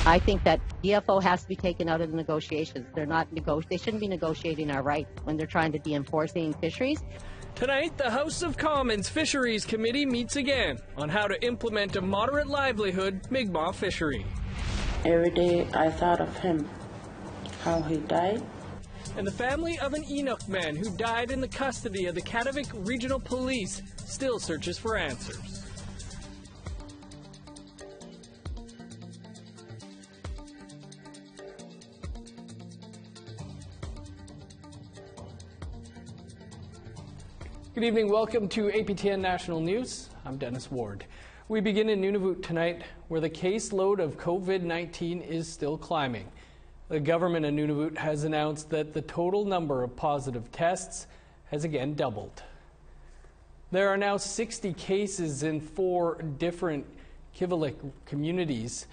I think that DFO has to be taken out of the negotiations. They shouldn't be negotiating our rights when they're trying to be enforcing fisheries. Tonight, the House of Commons Fisheries Committee meets again on how to implement a moderate livelihood Mi'kmaq fishery. Every day I thought of him, how he died. And the family of an Inuk man who died in the custody of the Kativik Regional Police still searches for answers. Good evening, welcome to APTN National News. I'm Dennis Ward. We begin in Nunavut tonight, where the caseload of COVID-19 is still climbing. The government in Nunavut has announced that the total number of positive tests has again doubled. There are now 60 cases in 4 different Kativik communities: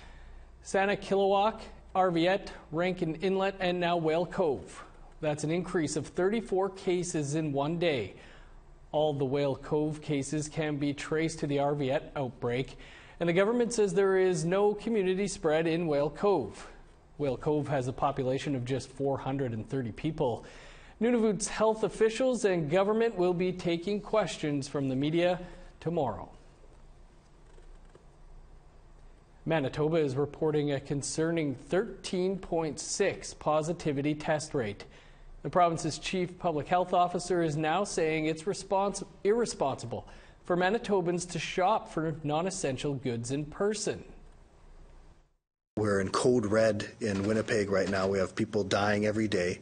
Sanakilawak, Arviette, Rankin Inlet, and now Whale Cove. That's an increase of 34 cases in one day. All the Whale Cove cases can be traced to the Arviette outbreak, and the government says there is no community spread in Whale Cove. Whale Cove has a population of just 430 people. Nunavut's health officials and government will be taking questions from the media tomorrow. Manitoba is reporting a concerning 13.6 positivity test rate. The province's chief public health officer is now saying it's irresponsible for Manitobans to shop for non-essential goods in person. We're in code red in Winnipeg right now. We have people dying every day.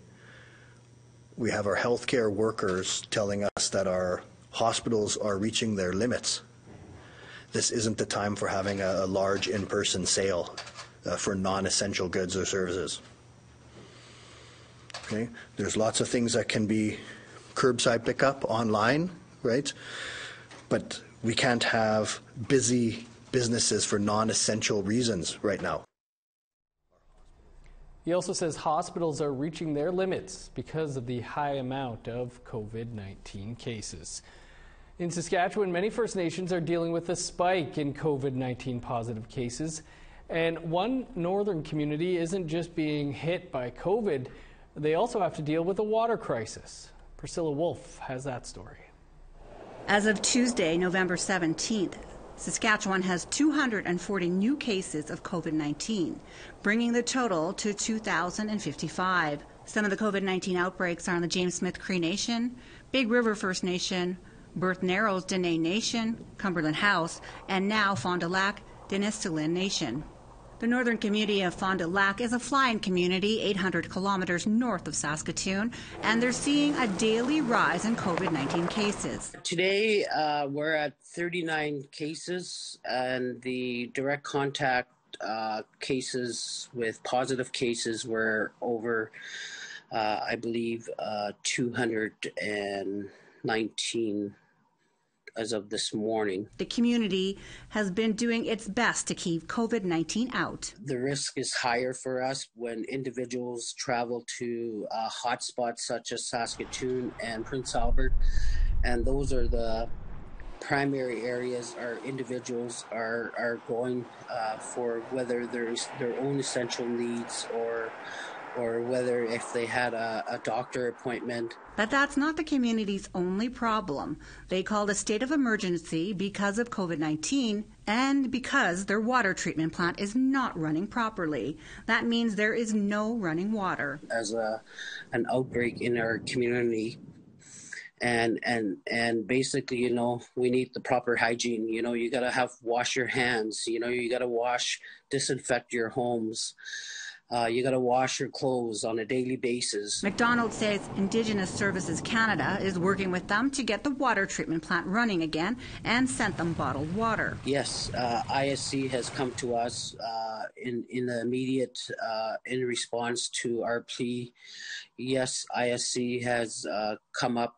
We have our healthcare workers telling us that our hospitals are reaching their limits. This isn't the time for having a large in-person sale for non-essential goods or services. Okay. There's lots of things that can be curbside pickup online, right? But we can't have busy businesses for non-essential reasons right now. He also says hospitals are reaching their limits because of the high amount of COVID-19 cases. In Saskatchewan, many First Nations are dealing with a spike in COVID-19 positive cases. And one northern community isn't just being hit by COVID, they also have to deal with a water crisis. Priscilla Wolf has that story. As of Tuesday, November 17th, Saskatchewan has 240 new cases of COVID-19, bringing the total to 2,055. Some of the COVID-19 outbreaks are on the James Smith Cree Nation, Big River First Nation, Berth Narrows Dene Nation, Cumberland House, and now Fond du Lac Denistulin Nation. The northern community of Fond du Lac is a fly-in community 800 kilometers north of Saskatoon, and they're seeing a daily rise in COVID-19 cases. Today, we're at 39 cases, and the direct contact cases with positive cases were over, I believe, 219 as of this morning. The community has been doing its best to keep COVID-19 out. The risk is higher for us when individuals travel to hotspots such as Saskatoon and Prince Albert, and those are the primary areas our individuals are going for, whether there's their own essential needs or whether if they had a doctor appointment. But that's not the community's only problem. They called a state of emergency because of COVID-19 and because their water treatment plant is not running properly. That means there is no running water. As an outbreak in our community, and basically, we need the proper hygiene. You got to wash your hands. You got to disinfect your homes. You got to wash your clothes on a daily basis. McDonald says Indigenous Services Canada is working with them to get the water treatment plant running again and sent them bottled water. Yes, ISC has come to us in the immediate in response to our plea. Yes, ISC has come up.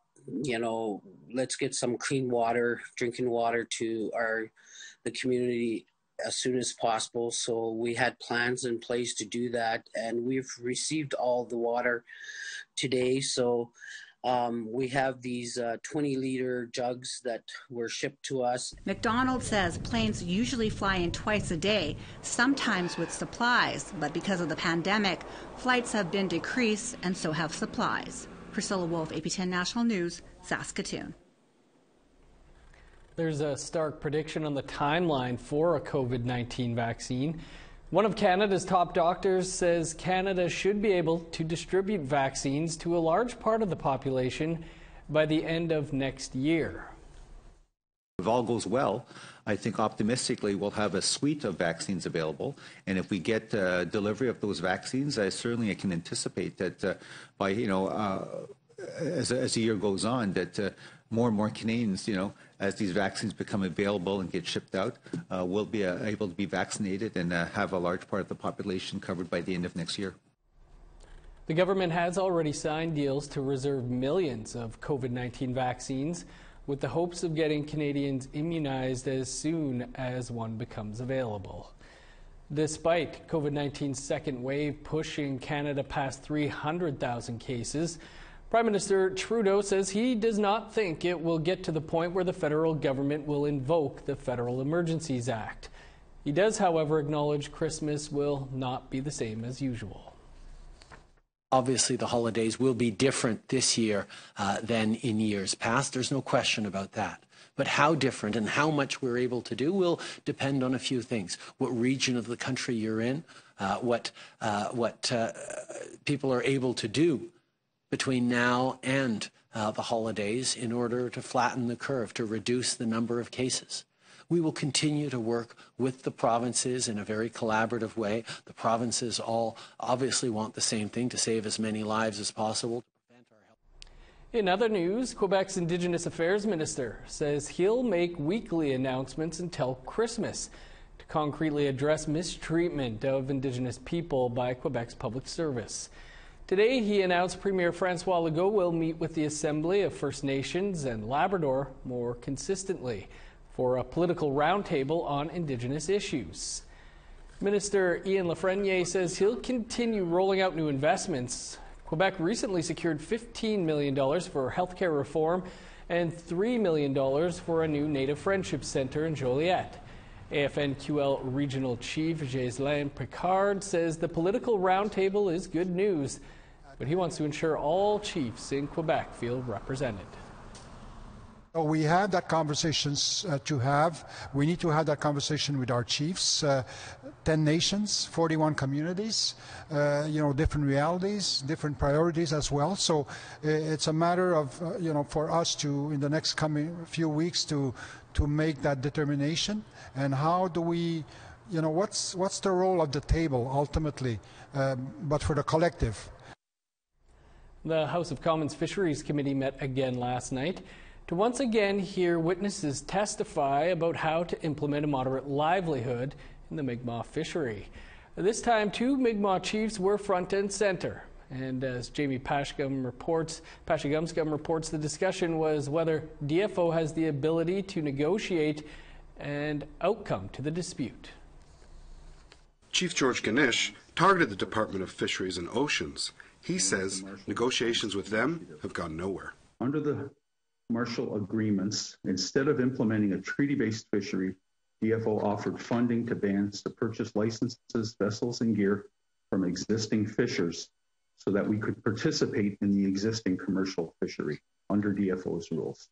Let's get some clean water, drinking water to the community as soon as possible. So we had plans in place to do that, and we've received all the water today. So We have these 20-liter jugs that were shipped to us. McDonald says planes usually fly in twice a day, sometimes with supplies, but because of the pandemic, flights have been decreased and so have supplies. Priscilla Wolf, APTN National News, Saskatoon. There's a stark prediction on the timeline for a COVID-19 vaccine. One of Canada's top doctors says Canada should be able to distribute vaccines to a large part of the population by the end of next year. If all goes well, I think optimistically we'll have a suite of vaccines available, and if we get delivery of those vaccines, I can anticipate that by as the year goes on, that more and more Canadians, as these vaccines become available and get shipped out, will be able to be vaccinated and have a large part of the population covered by the end of next year. The government has already signed deals to reserve millions of COVID-19 vaccines with the hopes of getting Canadians immunized as soon as one becomes available. Despite COVID-19's second wave pushing Canada past 300,000 cases, Prime Minister Trudeau says he does not think it will get to the point where the federal government will invoke the Federal Emergencies Act. He does, however, acknowledge Christmas will not be the same as usual. Obviously, the holidays will be different this year than in years past. There's no question about that. But how different and how much we're able to do will depend on a few things. What region of the country you're in, what people are able to do between now and the holidays in order to flatten the curve, to reduce the number of cases. We will continue to work with the provinces in a very collaborative way. The provinces all obviously want the same thing, to save as many lives as possible. In other news, Quebec's Indigenous Affairs Minister says he'll make weekly announcements until Christmas to concretely address mistreatment of Indigenous people by Quebec's public service. Today, he announced Premier Francois Legault will meet with the Assembly of First Nations and Labrador more consistently for a political roundtable on Indigenous issues. Minister Ian Lafreniere says he'll continue rolling out new investments. Quebec recently secured $15 million for healthcare reform and $3 million for a new Native Friendship Centre in Joliette. AFN-QL Regional Chief Ghislain Picard says the political roundtable is good news, but he wants to ensure all chiefs in Quebec feel represented. We have that conversations to have. We need to have that conversation with our chiefs. 10 nations, 41 communities, different realities, different priorities as well. So it's a matter of, for us to, in the next coming few weeks, to make that determination. And how do we, what's the role of the table ultimately, but for the collective? The House of Commons Fisheries Committee met again last night to once again hear witnesses testify about how to implement a moderate livelihood in the Mi'kmaq fishery. This time, 2 Mi'kmaq chiefs were front and center. And as Jamie Pashgum reports, the discussion was whether DFO has the ability to negotiate an outcome to the dispute. Chief George Ganesh targeted the Department of Fisheries and Oceans. He says negotiations with them have gone nowhere. Under the commercial agreements, instead of implementing a treaty-based fishery, DFO offered funding to bands to purchase licenses, vessels, and gear from existing fishers so that we could participate in the existing commercial fishery under DFO's rules.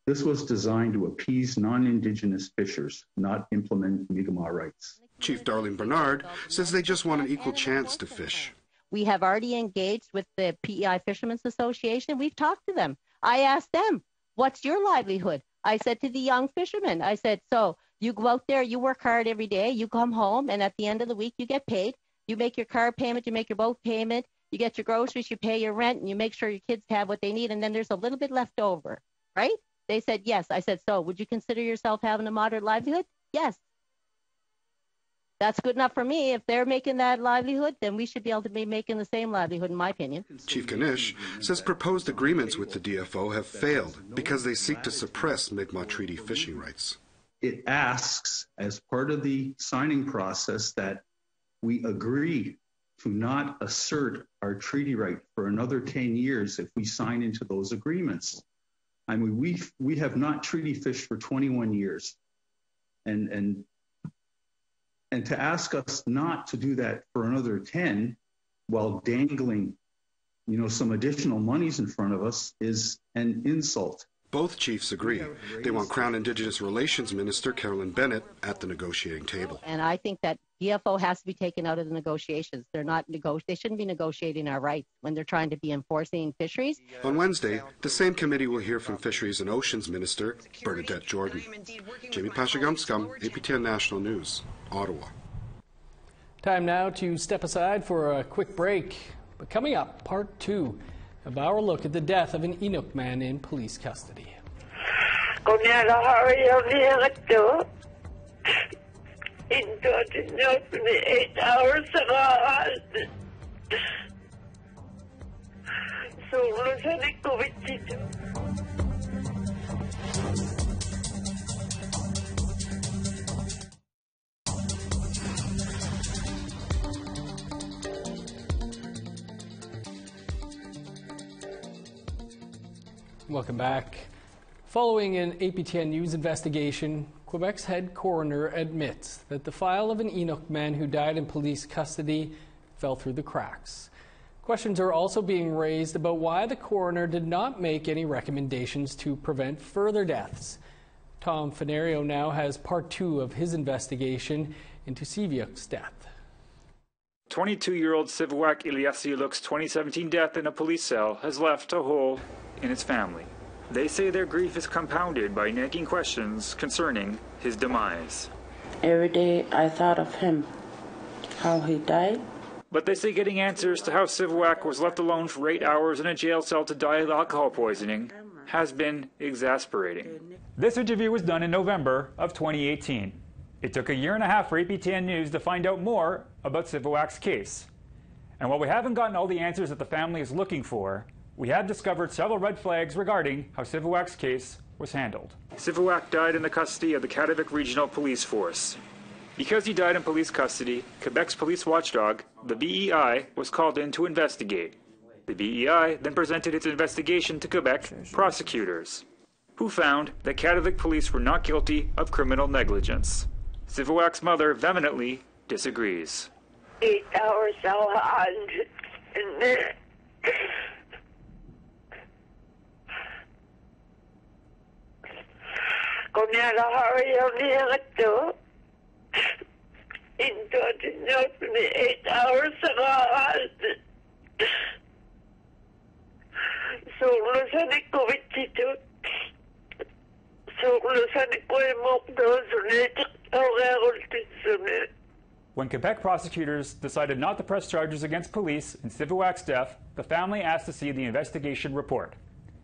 This was designed to appease non-Indigenous fishers, not implement Mi'kmaq rights. Chief Darlene Bernard says they just want an equal chance to fish. We have already engaged with the PEI Fishermen's Association. We've talked to them. I asked them, what's your livelihood? I said to the young fishermen, I said, so you go out there, you work hard every day, you come home, and at the end of the week, you get paid. You make your car payment, you make your boat payment, you get your groceries, you pay your rent, and you make sure your kids have what they need, and then there's a little bit left over, right? They said, yes. I said, so would you consider yourself having a moderate livelihood? Yes. That's good enough for me. If they're making that livelihood, then we should be able to be making the same livelihood, in my opinion. Chief Ganesh says proposed agreements with the DFO have failed because they seek to suppress Mi'kmaq treaty fishing rights. It asks, as part of the signing process, that we agree to not assert our treaty right for another 10 years if we sign into those agreements. I mean, we have not treaty fished for 21 years. And to ask us not to do that for another 10 while dangling, some additional monies in front of us is an insult. Both chiefs agree. They want Crown Indigenous Relations Minister CAROLYN BENNETT at the negotiating table. And I think that DFO has to be taken out of the negotiations. They shouldn't be negotiating our rights when they're trying to be enforcing fisheries. On Wednesday, the same committee will hear from Fisheries and Oceans Minister Bernadette Jordan. Jamie Pashagamskam, APTN National News, Ottawa. Time now to step aside for a quick break. But coming up, part 2 of our look at the death of an Inuk man in police custody. Welcome back. Following an APTN News investigation, Quebec's head coroner admits that the file of an Inuk man who died in police custody fell through the cracks. Questions are also being raised about why the coroner did not make any recommendations to prevent further deaths. Tom Fenario now has part 2 of his investigation into Sivyuk's death. 22-year-old Sivwak Ilyasiuluk's 2017 death in a police cell has left a hole in his family. They say their grief is compounded by nagging questions concerning his demise. Every day I thought of him, how he died. But they say getting answers to how Sivwak was left alone for 8 hours in a jail cell to die of alcohol poisoning has been exasperating. This interview was done in November of 2018. It took a year and a half for APTN News to find out more about Sivwak's case. And while we haven't gotten all the answers that the family is looking for, we have discovered several red flags regarding how Sivwak's case was handled. Sivwak died in the custody of the Kativik Regional Police Force. Because he died in police custody, Quebec's police watchdog, the BEI, was called in to investigate. The BEI then presented its investigation to Quebec prosecutors, who found that Kativik police were not guilty of criminal negligence. Sivwak's mother vehemently disagrees. 8 hours in there. Kunyala hurry to into the 8 hours so lusani ko vitito so lusani ko mo When Quebec prosecutors decided not to press charges against police in Sivwak's death, the family asked to see the investigation report.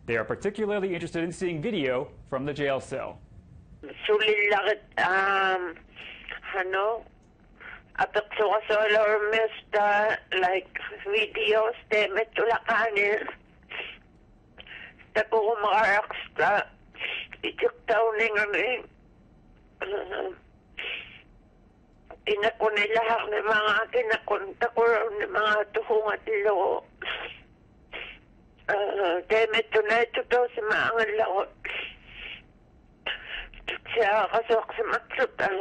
They are particularly interested in seeing video from the jail cell. Like videos, inakunilahak ng mga kinakunta ko ng mga tuhungat lo. Demeto na ito daw sa mga laot. Siya kasok sa matsutan.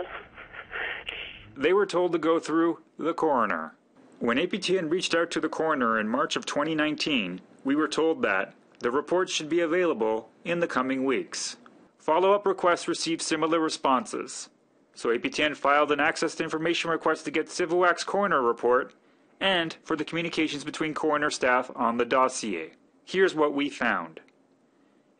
They were told to go through the coroner. When APTN reached out to the coroner in March of 2019, we were told that the report should be available in the coming weeks. Follow-up requests received similar responses. So APTN filed an access to information request to get Sivwak's coroner report and for the communications between coroner staff on the dossier. Here's what we found.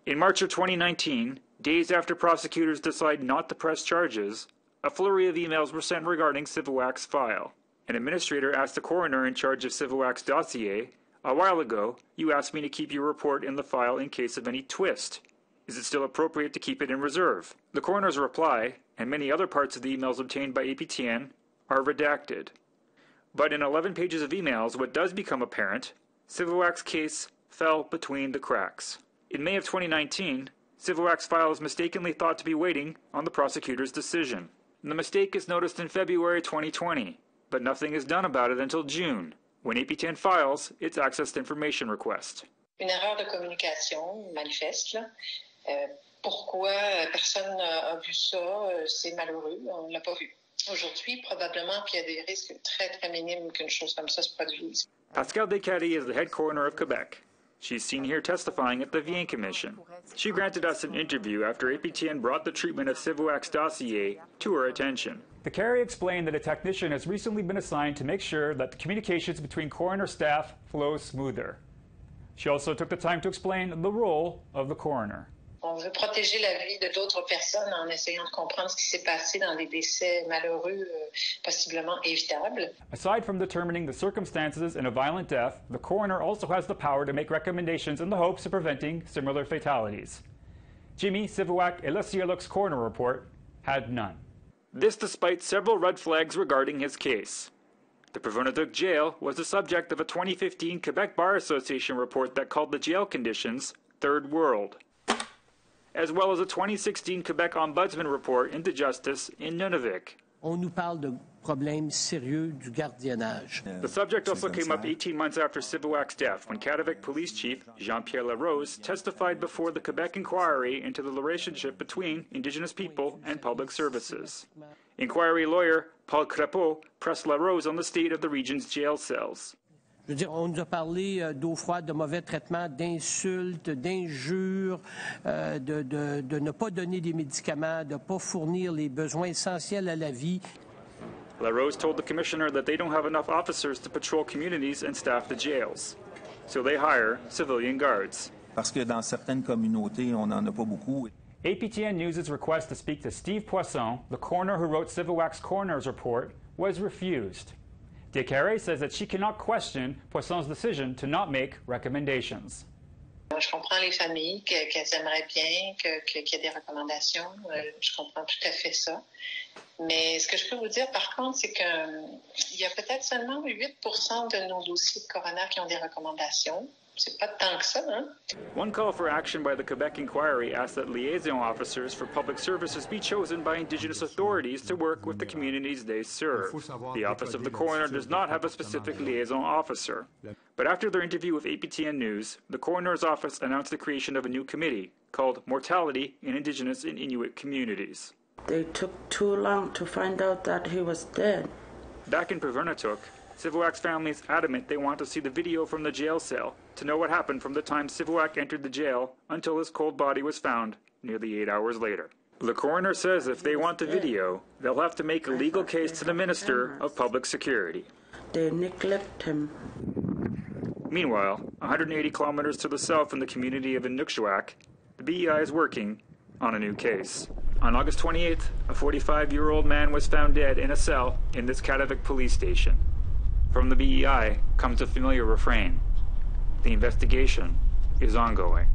In March of 2019, days after prosecutors decided not to press charges, a flurry of emails were sent regarding Sivwak's file. An administrator asked the coroner in charge of Sivwak's dossier, "A while ago, you asked me to keep your report in the file in case of any twist. Is it still appropriate to keep it in reserve?" The coroner's reply, and many other parts of the emails obtained by APTN, are redacted. But in 11 pages of emails, what does become apparent, Sivwak's case fell between the cracks. In May of 2019, Sivwak's file is mistakenly thought to be waiting on the prosecutor's decision. And the mistake is noticed in February 2020, but nothing is done about it until June. when APTN files its access to information request. Une erreur de communication manifeste, là. Pourquoi personne n'a vu ça? C'est malheureux, on ne l'a pas vu. Aujourd'hui, probablement qu'il y a des risques très, très minimes qu'une chose comme ça se produise. Pascale Descaries is the head coroner of Quebec. She's seen here testifying at the Vienne Commission. She granted us an interview after APTN brought the treatment of Civoac's dossier to her attention. Descaries explained that a technician has recently been assigned to make sure that the communications between coroner staff flow smoother. She also took the time to explain the role of the coroner. On veut protéger la vie de d'autres personnes en essayant de comprendre ce qui s'est passé dans des décès malheureux, possiblement évitables. Aside from determining the circumstances in a violent death, the coroner also has the power to make recommendations in the hopes of preventing similar fatalities. Jimmy Civoac et Le Cielo's coroner report had none. This despite several red flags regarding his case. The BERNADETTE jail was the subject of a 2015 Quebec Bar Association report that called the jail conditions third world, as well as a 2016 Quebec Ombudsman report into justice in Nunavik. On nous parle de problèmes sérieux du gardiennage. The subject also came up 18 months after Civoac's death, when Kativik Police Chief Jean-Pierre Larose testified before the Quebec inquiry into the relationship between Indigenous people and public services. Inquiry lawyer Paul Crépeau pressed Larose on the state of the region's jail cells. Je veux dire, on nous a parlé d'eau froide, de mauvais traitements, d'insultes, d'injures, de ne pas donner des médicaments, de ne pas fournir les besoins essentiels à la vie. Larose told the commissioner that they don't have enough officers to patrol communities and staff the jails, so they hire civilian guards. Parce que dans certaines communautés, on n'en a pas beaucoup. APTN News' request to speak to Steve Poisson, the coroner who wrote Civoac's coroner's report, was refused. Descaries says that she cannot question Poisson's decision to not make recommendations. Je comprends les familles qu'elles aimeraient bien qu'il y ait des recommandations. Je comprends tout à fait ça. Mais ce que je peux vous dire, par contre, c'est qu'il y a peut-être seulement 8% de nos dossiers de coroner qui ont des recommandations. C'est pas tant que ça, hein? One call for action by the Quebec inquiry asked that liaison officers for public services be chosen by Indigenous authorities to work with the communities they serve. The Office of the Coroner does not have a specific liaison officer. But after their interview with APTN News, the Coroner's Office announced the creation of a new committee called Mortality in Indigenous and Inuit Communities. They took too long to find out that he was dead. Back in BERNADETTE, Civoac's family is adamant they want to see the video from the jail cell to know what happened from the time Civoac entered the jail until his cold body was found nearly 8 hours later. The coroner says if they want the video, they'll have to make a legal case to the Minister of Public Security. They neglect him. Meanwhile, 180 kilometers to the south in the community of Inuk, the BEI is working on a new case. On August 28th, a 45-year-old man was found dead in a cell in this Kativik police station. From the BEI comes a familiar refrain. The investigation is ongoing.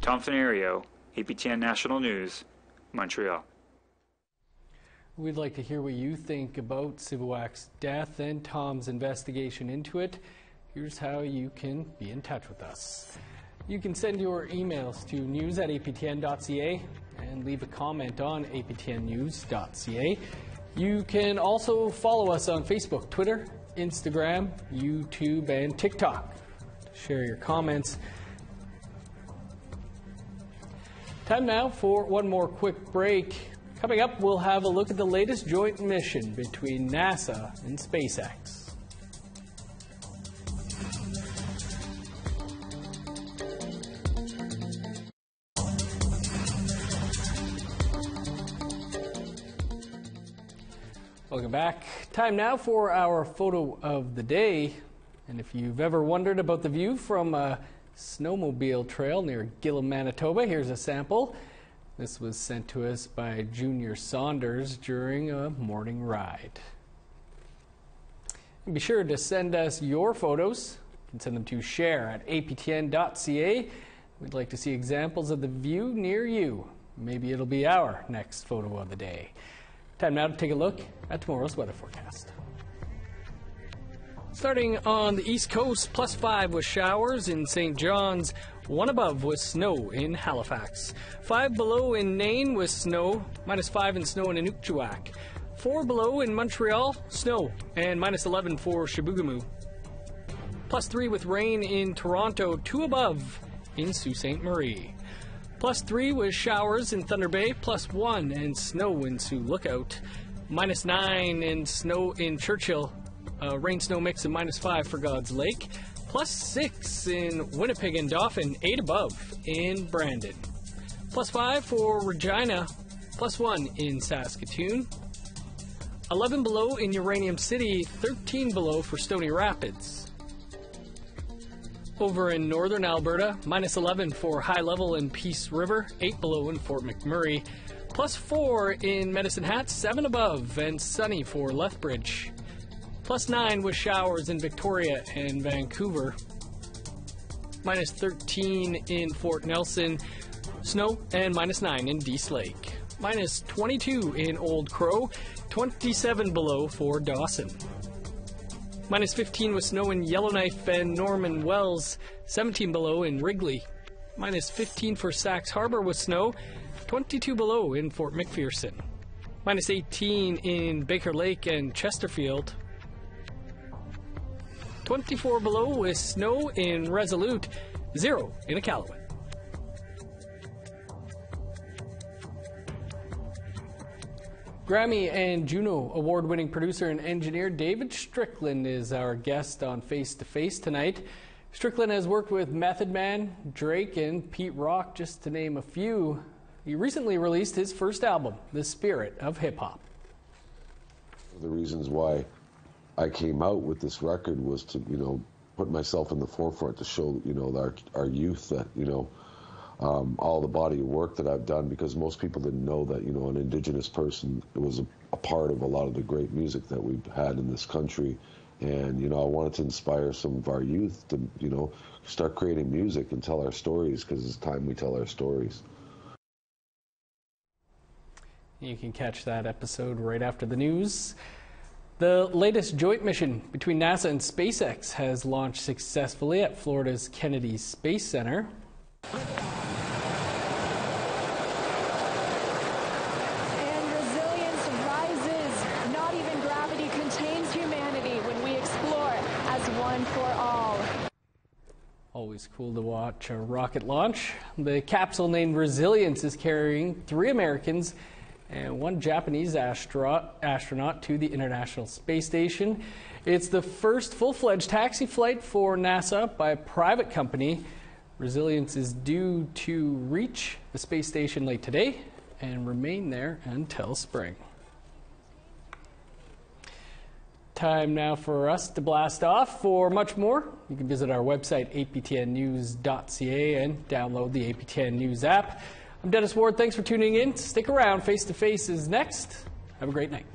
Tom Fenario, APTN National News, Montreal. We'd like to hear what you think about Civoac's death and Tom's investigation into it. Here's how you can be in touch with us. You can send your emails to news@aptn.ca and leave a comment on aptnnews.ca. You can also follow us on Facebook, Twitter, Instagram, YouTube, and TikTok. Share your comments. Time now for one more quick break. Coming up, we'll have a look at the latest joint mission between NASA and SpaceX. Welcome back. Time now for our photo of the day. And if you've ever wondered about the view from a snowmobile trail near Gillam, Manitoba, here's a sample. This was sent to us by Junior Saunders during a morning ride. And be sure to send us your photos. You can send them to share@aptn.ca. We'd like to see examples of the view near you. Maybe it'll be our next photo of the day. Time now to take a look at tomorrow's weather forecast. Starting on the East Coast, +5 with showers in St. John's, 1 above with snow in Halifax, 5 below in Nain with snow, -5 and snow in Inuk, 4 below in Montreal, snow, and -11 for Chibougamau. +3 with rain in Toronto, 2 above in Sault Ste. Marie. +3 with showers in Thunder Bay, +1 and snow in Sioux Lookout. -9 and snow in Churchill. Rain-snow mix of -5 for God's Lake. +6 in Winnipeg and Dauphin, 8 above in Brandon. +5 for Regina, +1 in Saskatoon. 11 below in Uranium City, 13 below for Stony Rapids. Over in northern Alberta, -11 for High Level in Peace River, 8 below in Fort McMurray. +4 in Medicine Hat, 7 above and sunny for Lethbridge. +9 with showers in Victoria and Vancouver. -13 in Fort Nelson, snow, and -9 in Dease Lake. -22 in Old Crow, 27 below for Dawson. -15 with snow in Yellowknife and Norman Wells, 17 below in Wrigley. -15 for Sax Harbor with snow, 22 below in Fort McPherson. -18 in Baker Lake and Chesterfield. 24 below with snow in Resolute, 0 in Iqaluit. Grammy and Juno award-winning producer and engineer David Strickland is our guest on Face to Face tonight. Strickland has worked with Method Man, Drake, and Pete Rock, just to name a few. He recently released his first album, The Spirit of Hip Hop. The reasons why I came out with this record was to, put myself in the forefront to show, our youth that, all the body of work that I've done, because most people didn't know that, an Indigenous person was a part of a lot of the great music that we've had in this country. And, I wanted to inspire some of our youth to, start creating music and tell our stories, because it's time we tell our stories. You can catch that episode right after the news. The latest joint mission between NASA and SpaceX has launched successfully at Florida's Kennedy Space Center. Always cool to watch a rocket launch. The capsule named Resilience is carrying 3 Americans and 1 Japanese astronaut to the International Space Station. It's the first full-fledged taxi flight for NASA by a private company. Resilience is due to reach the space station late today and remain there until spring. Time now for us to blast off. For much more, you can visit our website, aptnnews.ca, and download the APTN News app. I'm Dennis Ward. Thanks for tuning in. Stick around. Face to Face is next. Have a great night.